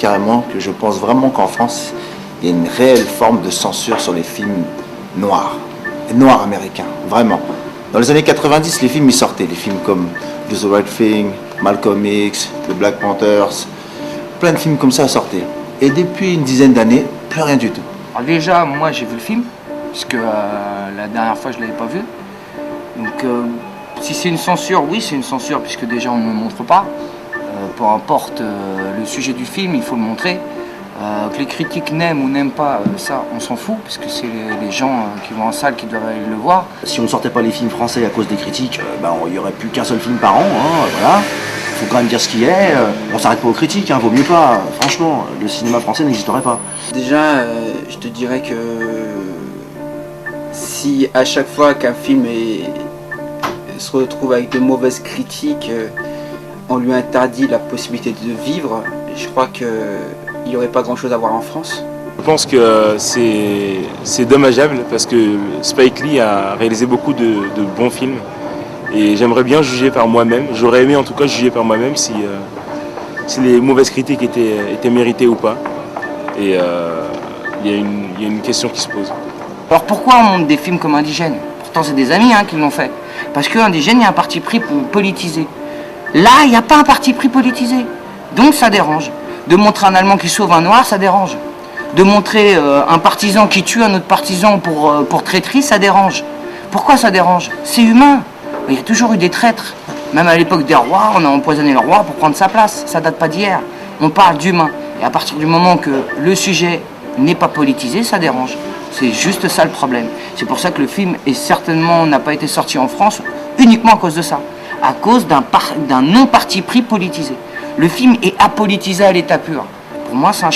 carrément que je pense vraiment qu'en France, il y a une réelle forme de censure sur les films noirs américains, vraiment. Dans les années 90, les films ils sortaient, les films comme Do the Right Thing, Malcolm X, The Black Panthers, plein de films comme ça sortaient. Et depuis une dizaine d'années, plus rien du tout. Alors déjà, moi j'ai vu le film, puisque la dernière fois je ne l'avais pas vu. Donc si c'est une censure, oui c'est une censure, puisque déjà on ne le montre pas. Peu importe le sujet du film, il faut le montrer. Que les critiques n'aiment ou n'aiment pas, ça on s'en fout, parce que c'est les gens qui vont en salle qui doivent aller le voir. Si on ne sortait pas les films français à cause des critiques, il n'y aurait plus qu'un seul film par an, voilà. Faut quand même dire ce qui est, on s'arrête pas aux critiques, vaut mieux pas, franchement, le cinéma français n'existerait pas. Déjà, je te dirais que si à chaque fois qu'un film se retrouve avec de mauvaises critiques, on lui interdit la possibilité de vivre, je crois qu'il n'y aurait pas grand chose à voir en France. Je pense que c'est dommageable parce que Spike Lee a réalisé beaucoup de bons films et j'aimerais bien juger par moi-même. J'aurais aimé en tout cas juger par moi-même si les mauvaises critiques étaient méritées ou pas. Et il y a une question qui se pose. Alors pourquoi on montre des films comme Indigène? Pourtant c'est des amis qui l'ont fait. Parce que Indigène, il y a un parti pris politisé. Là, il n'y a pas un parti pris politisé. Donc ça dérange. De montrer un Allemand qui sauve un Noir, ça dérange. De montrer un partisan qui tue un autre partisan pour traîtrise, ça dérange. Pourquoi ça dérange? C'est humain. Il y a toujours eu des traîtres. Même à l'époque des rois, on a empoisonné le roi pour prendre sa place. Ça date pas d'hier. On parle d'humain. Et à partir du moment que le sujet n'est pas politisé, ça dérange. C'est juste ça le problème. C'est pour ça que le film n'a pas été sorti en France uniquement à cause de ça. À cause d'un non-parti pris politisé. Le film est apolitisé à l'état pur. Pour moi, c'est un